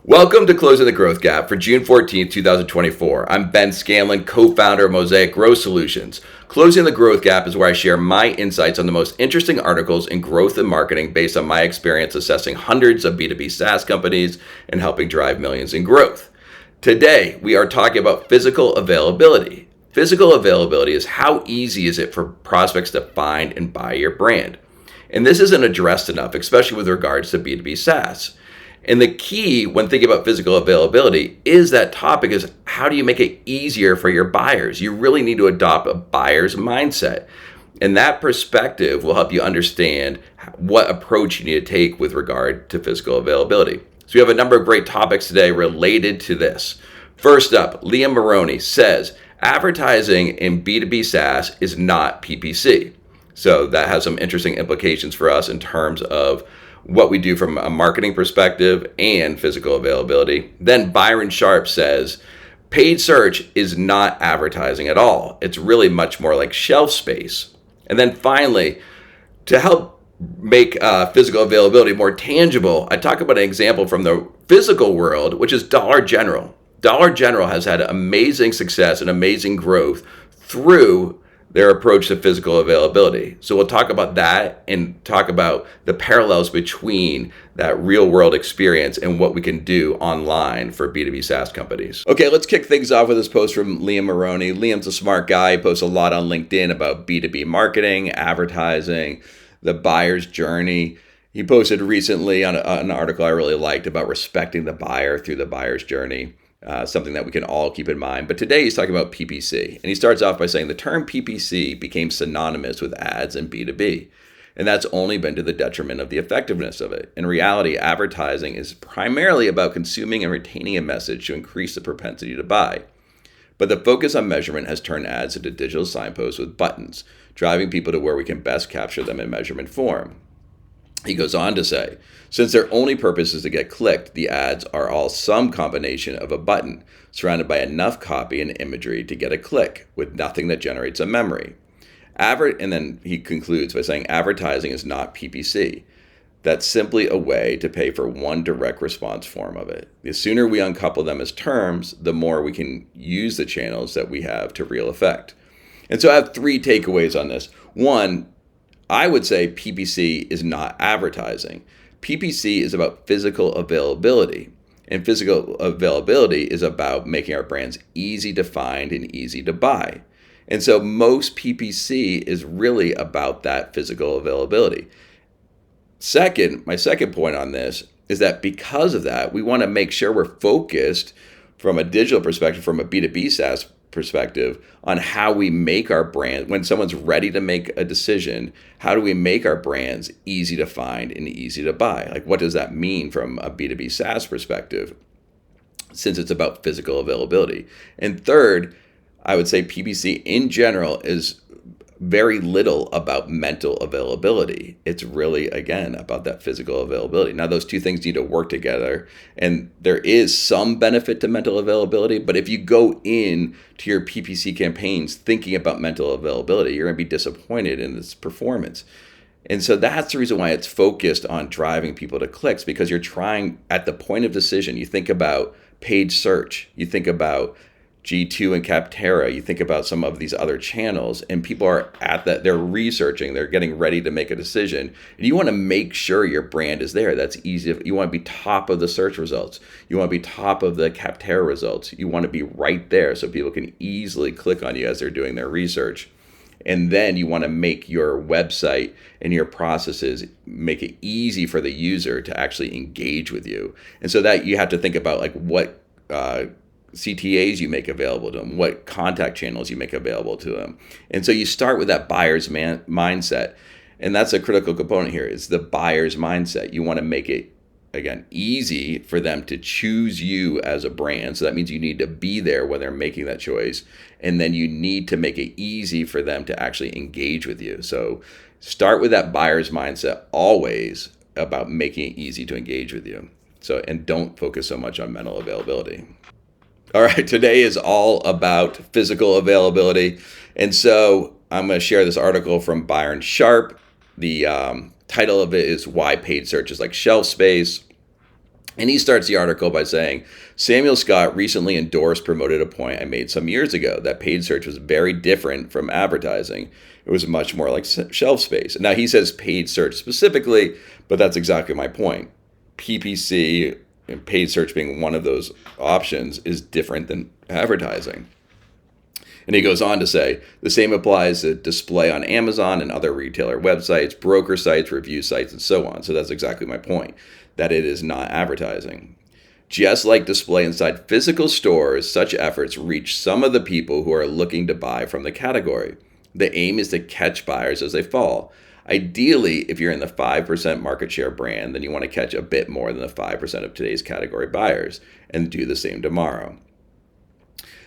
Welcome to Closing the Growth Gap for June 14th, 2024. I'm 𝗣𝗵𝘆𝘀𝗶𝗋, co-founder of Mosaic Growth Solutions. Closing the Growth Gap is where I share my insights on the most interesting articles in growth and marketing based on my experience assessing hundreds of B2B SaaS companies and helping drive millions in growth. Today, we are talking about physical availability. Physical availability is how easy is it for prospects to find and buy your brand. And this isn't addressed enough, especially with regards to B2B SaaS. And the key when thinking about physical availability is that topic is how do you make it easier for your buyers? You really need to adopt a buyer's mindset. And that perspective will help you understand what approach you need to take with regard to physical availability. So we have a number of great topics today related to this. First up, Moroney says, advertising in B2B SaaS is not PPC. So that has some interesting implications for us in terms of what we do from a marketing perspective and physical availability. Then Byron Sharp says, paid search is not advertising at all. It's really much more like shelf space. And then finally, to help make physical availability more tangible, I talk about an example from the physical world, which is Dollar General. Dollar General has had amazing success and amazing growth through their approach to physical availability. So we'll talk about that and talk about the parallels between that real world experience and what we can do online for B2B SaaS companies. Okay, let's kick things off with this post from Moroney. Liam's a smart guy. He posts a lot on LinkedIn about B2B marketing, advertising, the buyer's journey. He posted recently on an article I really liked about respecting the buyer through the buyer's journey. Something that we can all keep in mind. But today he's talking about PPC. And he starts off by saying the term PPC became synonymous with ads and B2B. And that's only been to the detriment of the effectiveness of it. In reality, advertising is primarily about consuming and retaining a message to increase the propensity to buy. But the focus on measurement has turned ads into digital signposts with buttons, driving people to where we can best capture them in measurement form. He goes on to say, since their only purpose is to get clicked, the ads are all some combination of a button surrounded by enough copy and imagery to get a click with nothing that generates a memory. And then he concludes by saying advertising is not PPC. That's simply a way to pay for one direct response form of it. The sooner we uncouple them as terms, the more we can use the channels that we have to real effect. And so I have three takeaways on this. One, I would say PPC is not advertising. PPC is about physical availability, and physical availability is about making our brands easy to find and easy to buy. And so most PPC is really about that physical availability. Second, my second point on this is that because of that, we want to make sure we're focused from a digital perspective, from a B2B SaaS perspective on how we make our brand. When someone's ready to make a decision, how do we make our brands easy to find and easy to buy? Like, what does that mean from a B2B SaaS perspective, since it's about physical availability? And third, I would say PPC in general is very little about mental availability. It's really, again, about that physical availability. Now, those two things need to work together, and there is some benefit to mental availability, but if you go in to your PPC campaigns thinking about mental availability, you're going to be disappointed in its performance. And so that's the reason why it's focused on driving people to clicks, because you're trying at the point of decision. You think about paid search, you think about 𝗔𝘃𝗶𝗹, you think about some of these other channels, and people are at that, they're researching, they're getting ready to make a decision. And you want to make sure your brand is there. That's easy. You want to be top of the search results. You want to be top of the 𝗃𝗃𝗃 results. You want to be right there so people can easily click on you as they're doing their research. And then you want to make your website and your processes, make it easy for the user to actually engage with you. And so that you have to think about like what CTAs you make available to them, what contact channels you make available to them. And so you start with that buyer's mindset. And that's a critical component here, is the buyer's mindset. You want to make it, again, easy for them to choose you as a brand. So that means you need to be there when they're making that choice. And then you need to make it easy for them to actually engage with you. So start with that buyer's mindset, always about making it easy to engage with you. So, and don't focus so much on mental availability. All right, today is all about physical availability. And so I'm going to share this article from Byron Sharp. The title of it is Why Paid Search is Like Shelf Space. And he starts the article by saying, Samuel Scott recently endorsed, promoted a point I made some years ago that paid search was very different from advertising. It was much more like shelf space. Now, he says paid search specifically, but that's exactly my point. PPC and paid search being one of those options is different than advertising. And he goes on to say, the same applies to display on Amazon and other retailer websites, broker sites, review sites, and so on. So that's exactly my point, that it is not advertising. Just like display inside physical stores, such efforts reach some of the people who are looking to buy from the category. The aim is to catch buyers as they fall. Ideally, if you're in the 5% market share brand, then you want to catch a bit more than the 5% of today's category buyers and do the same tomorrow.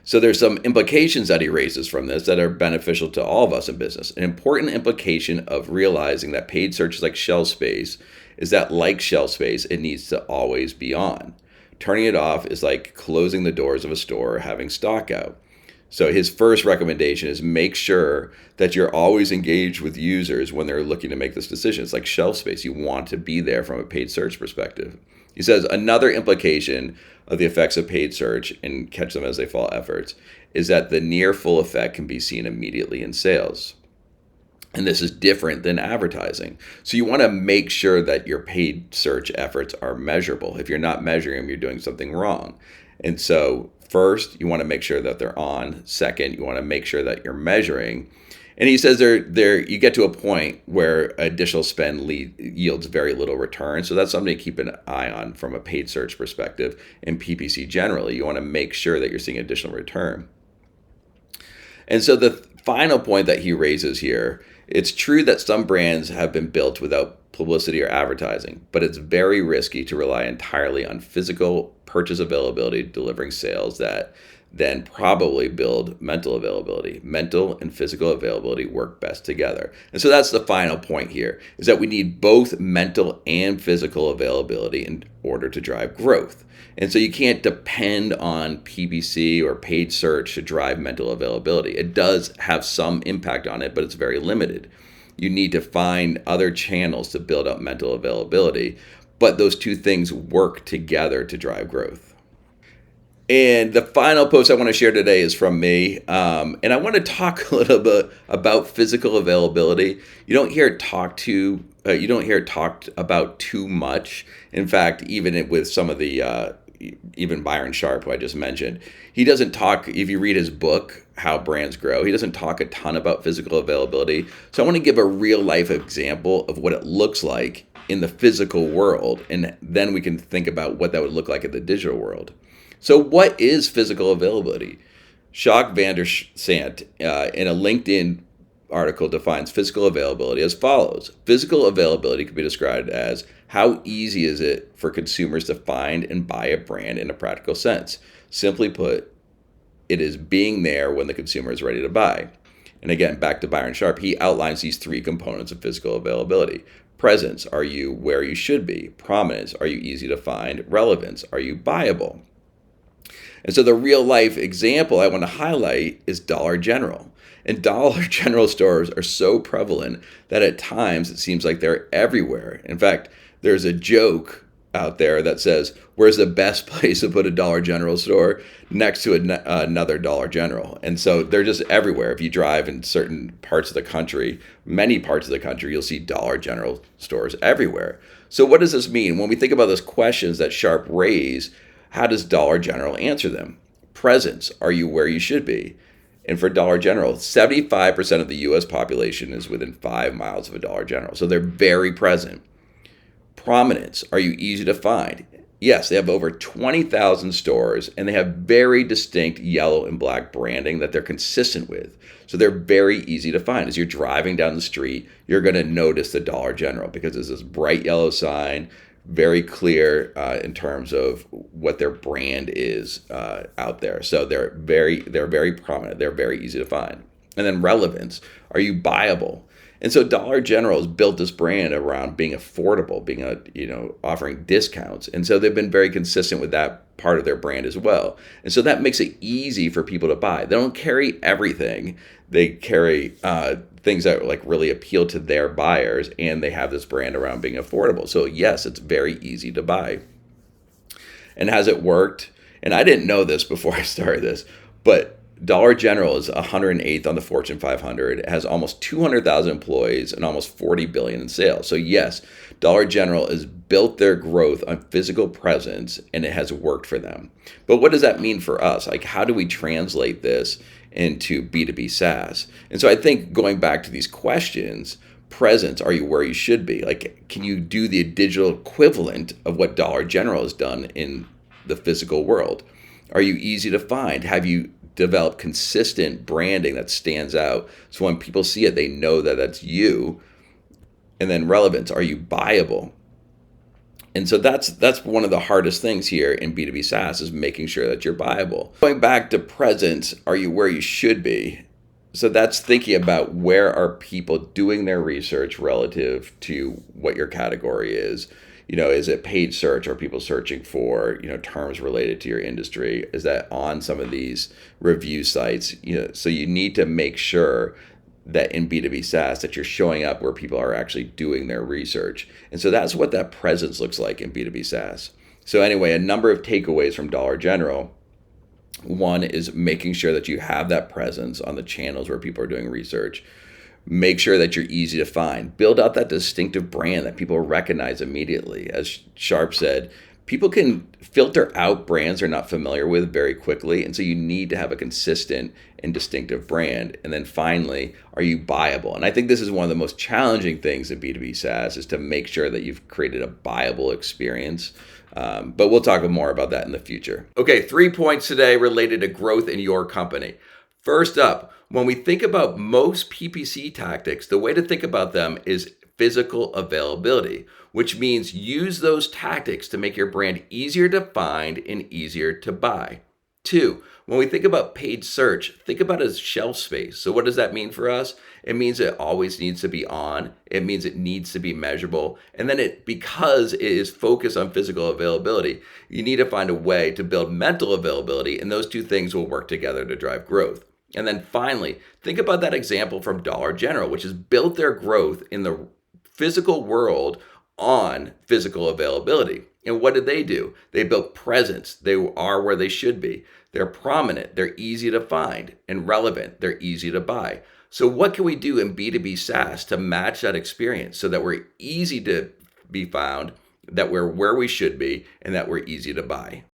So there's some implications that he raises from this that are beneficial to all of us in business. An important implication of realizing that paid search is like shelf space is that, like shelf space, it needs to always be on. Turning it off is like closing the doors of a store or having stock out. So his first recommendation is make sure that you're always engaged with users when they're looking to make this decision. It's like shelf space. You want to be there from a paid search perspective. He says another implication of the effects of paid search and catch them as they fall efforts is that the near full effect can be seen immediately in sales. And this is different than advertising. So you want to make sure that your paid search efforts are measurable. If you're not measuring them, you're doing something wrong. And so first, you want to make sure that they're on. Second, you want to make sure that you're measuring. And he says you get to a point where additional spend yields very little return. So that's something to keep an eye on from a paid search perspective. And PPC generally, you want to make sure that you're seeing additional return. And so the final point that he raises here, it's true that some brands have been built without publicity or advertising, but it's very risky to rely entirely on physical purchase availability delivering sales that then probably build mental availability. Mental and physical availability work best together. And so that's the final point here, is that we need both mental and physical availability in order to drive growth. And so you can't depend on PPC or paid search to drive mental availability. It does have some impact on it, but it's very limited. You need to find other channels to build up mental availability, but those two things work together to drive growth. And the final post I want to share today is from me, and I want to talk a little bit about physical availability. You don't hear it talked about too much. In fact, even with some of the even Byron Sharp, who I just mentioned, he doesn't talk. If you read his book, How Brands Grow, he doesn't talk a ton about physical availability. So I want to give a real life example of what it looks like in the physical world, and then we can think about what that would look like in the digital world. So what is physical availability? Jacques van der Sant, in a LinkedIn article, defines physical availability as follows. Physical availability can be described as how easy is it for consumers to find and buy a brand in a practical sense. Simply put, it is being there when the consumer is ready to buy. And again, back to Byron Sharp, he outlines these three components of physical availability. Presence, are you where you should be? Prominence, are you easy to find? Relevance, are you buyable? And so the real life example I want to highlight is Dollar General. And Dollar General stores are so prevalent that at times it seems like they're everywhere. In fact, there's a joke out there that says, where's the best place to put a Dollar General store? Next to another Dollar General. And so they're just everywhere. If you drive in certain parts of the country, many parts of the country, you'll see Dollar General stores everywhere. So what does this mean? When we think about those questions that Sharp raised, how does Dollar General answer them? Presence, are you where you should be? And for Dollar General, 75% of the U.S. population is within 5 miles of a Dollar General. So they're very present. Prominence, are you easy to find? Yes, they have over 20,000 stores, and they have very distinct yellow and black branding that they're consistent with. So they're very easy to find. As you're driving down the street, you're going to notice the Dollar General because there's this bright yellow sign, very clear in terms of what their brand is out there. So they're very prominent. They're very easy to find. And then relevance, are you buyable? And so Dollar General has built this brand around being affordable, being offering discounts. And so they've been very consistent with that part of their brand as well. And so that makes it easy for people to buy. They don't carry everything. They carry things that like really appeal to their buyers, and they have this brand around being affordable. So yes, it's very easy to buy. And has it worked? And I didn't know this before I started this, but Dollar General is 108th on the Fortune 500. It has almost 200,000 employees and almost 40 billion in sales. So yes, Dollar General has built their growth on physical presence, and it has worked for them. But what does that mean for us? Like, how do we translate this into B2B SaaS? And so I think going back to these questions, presence, are you where you should be? Like, can you do the digital equivalent of what Dollar General has done in the physical world? Are you easy to find? Have you developed consistent branding that stands out, so when people see it, they know that that's you? And then relevance, are you buyable? And so that's one of the hardest things here in B2B SaaS, is making sure that you're buyable. Going back to presence, are you where you should be? So that's thinking about where are people doing their research relative to what your category is. Is it paid search? Are people searching for, terms related to your industry? Is that on some of these review sites? So you need to make sure that in B2B SaaS that you're showing up where people are actually doing their research. And so that's what that presence looks like in B2B SaaS. So anyway, a number of takeaways from Dollar General. One is making sure that you have that presence on the channels where people are doing research. Make sure that you're easy to find. Build out that distinctive brand that people recognize immediately. As Sharp said, people can filter out brands they're not familiar with very quickly. And so you need to have a consistent and distinctive brand. And then finally, are you buyable? And I think this is one of the most challenging things in B2B SaaS, is to make sure that you've created a buyable experience. But we'll talk more about that in the future. Okay, 3 points today related to growth in your company. First up, when we think about most PPC tactics, the way to think about them is physical availability, which means use those tactics to make your brand easier to find and easier to buy. 2, when we think about paid search, think about it as shelf space. So what does that mean for us? It means it always needs to be on. It means it needs to be measurable. And then because it is focused on physical availability, you need to find a way to build mental availability, and those two things will work together to drive growth. And then finally, think about that example from Dollar General, which has built their growth in the physical world on physical availability. And what did they do? They built presence. They are where they should be. They're prominent. They're easy to find and relevant. They're easy to buy. So what can we do in B2B SaaS to match that experience so that we're easy to be found, that we're where we should be, and that we're easy to buy?